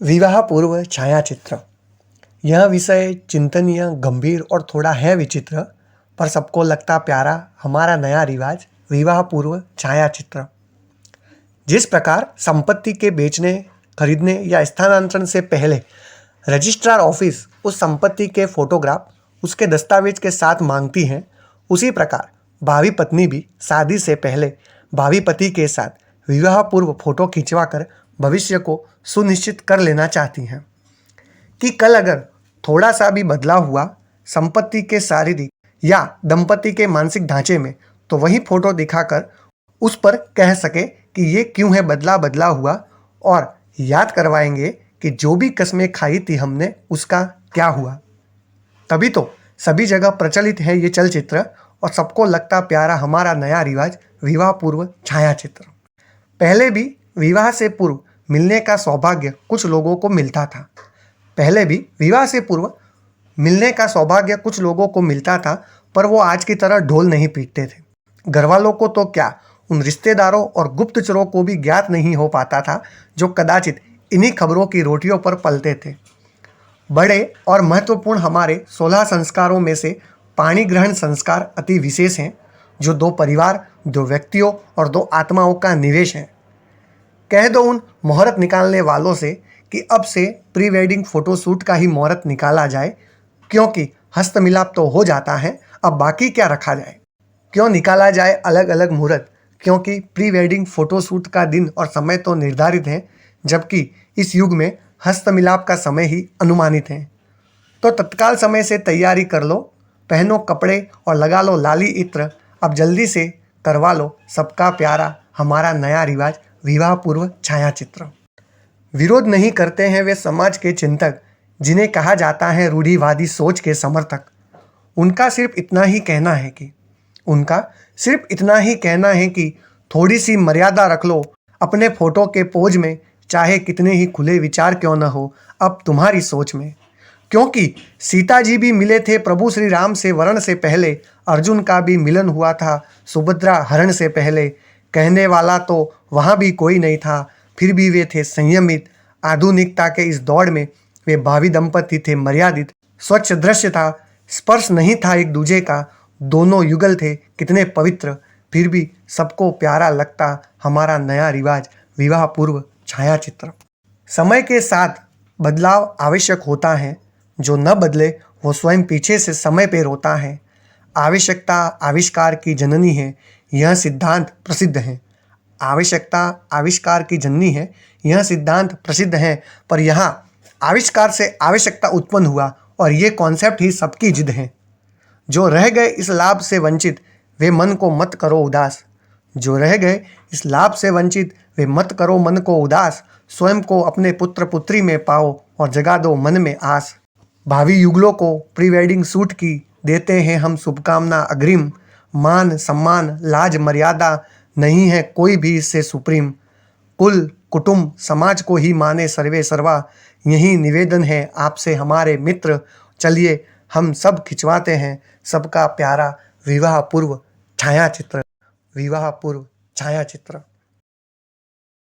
विवाह पूर्व छायाचित्र। यह विषय चिंतनीय, गंभीर और थोड़ा है विचित्र, पर सबको लगता प्यारा हमारा नया रिवाज विवाह पूर्व छायाचित्र। जिस प्रकार संपत्ति के बेचने, खरीदने या स्थानांतरण से पहले रजिस्ट्रार ऑफिस उस संपत्ति के फोटोग्राफ उसके दस्तावेज के साथ मांगती हैं, उसी प्रकार भावी पत्नी भी शादी से पहले भावी पति के साथ विवाह पूर्व फोटो खिंचवाकर भविष्य को सुनिश्चित कर लेना चाहती हैं कि कल अगर थोड़ा सा भी बदलाव हुआ संपत्ति के शारीरिक या दंपति के मानसिक ढांचे में, तो वही फोटो दिखाकर उस पर कह सके कि ये क्यों है बदला हुआ, और याद करवाएंगे कि जो भी कस्में खाई थी हमने उसका क्या हुआ। तभी तो सभी जगह प्रचलित है ये चलचित्र और सबको लगता प्यारा हमारा नया रिवाज विवाह पूर्व छायाचित्र। पहले भी विवाह से पूर्व मिलने का सौभाग्य कुछ लोगों को मिलता था, पर वो आज की तरह ढोल नहीं पीटते थे। घरवालों को तो क्या, उन रिश्तेदारों और गुप्तचरों को भी ज्ञात नहीं हो पाता था जो कदाचित इन्हीं खबरों की रोटियों पर पलते थे। बड़े और महत्वपूर्ण हमारे 16 संस्कारों में से पाणी ग्रहण संस्कार अति विशेष हैं, जो 2 परिवार, 2 व्यक्तियों और 2 आत्माओं का निवेश है। कह दो उन मुहूर्त निकालने वालों से कि अब से प्री वेडिंग फोटोशूट का ही मुहूर्त निकाला जाए, क्योंकि हस्त मिलाप तो हो जाता है, अब बाकी क्या रखा जाए। क्यों निकाला जाए अलग अलग मुहूर्त, क्योंकि प्री वेडिंग फोटोशूट का दिन और समय तो निर्धारित है, जबकि इस युग में हस्त मिलाप का समय ही अनुमानित है। तो तत्काल समय से तैयारी कर लो, पहनो कपड़े और लगा लो लाली इत्र, अब जल्दी से करवा लो सबका प्यारा हमारा नया रिवाज विवाह पूर्व छायाचित्र। विरोध नहीं करते हैं वे समाज के चिंतक जिन्हें कहा जाता है रूढ़िवादी सोच के समर्थक। उनका सिर्फ इतना ही कहना है कि थोड़ी सी मर्यादा रख लो अपने फोटो के पोज में, चाहे कितने ही खुले विचार क्यों न हो अब तुम्हारी सोच में। क्योंकि सीता जी भी मिले थे प्रभु श्री राम से वरण से पहले, अर्जुन का भी मिलन हुआ था सुभद्रा हरण से पहले। कहने वाला तो वहाँ भी कोई नहीं था, फिर भी वे थे संयमित। आधुनिकता के इस दौड़ में वे भावी दंपति थे मर्यादित। स्वच्छ दृश्य था, स्पर्श नहीं था एक दूजे का, दोनों युगल थे कितने पवित्र। फिर भी सबको प्यारा लगता हमारा नया रिवाज विवाह पूर्व छायाचित्र। समय के साथ बदलाव आवश्यक होता है, जो न बदले वो स्वयं पीछे से समय पे रोता है। आवश्यकता आविष्कार की जननी है, यह सिद्धांत प्रसिद्ध है। आवश्यकता आविष्कार की जननी है, यह सिद्धांत प्रसिद्ध है, पर यहाँ आविष्कार से आवश्यकता उत्पन्न हुआ और ये कॉन्सेप्ट ही सबकी जिद है। जो रह गए इस लाभ से वंचित वे मन को मत करो मन को उदास। स्वयं को अपने पुत्र पुत्री में पाओ और जगा दो मन में आस। भावी युगलों को प्री वेडिंग शूट की देते हैं हम शुभकामना अग्रिम। मान सम्मान लाज मर्यादा नहीं है कोई भी इससे सुप्रीम। कुल कुटुंब समाज को ही माने सर्वे सर्वा, यही निवेदन है आपसे हमारे मित्र। चलिए हम सब खिंचवाते हैं सबका प्यारा विवाह पूर्व छायाचित्र।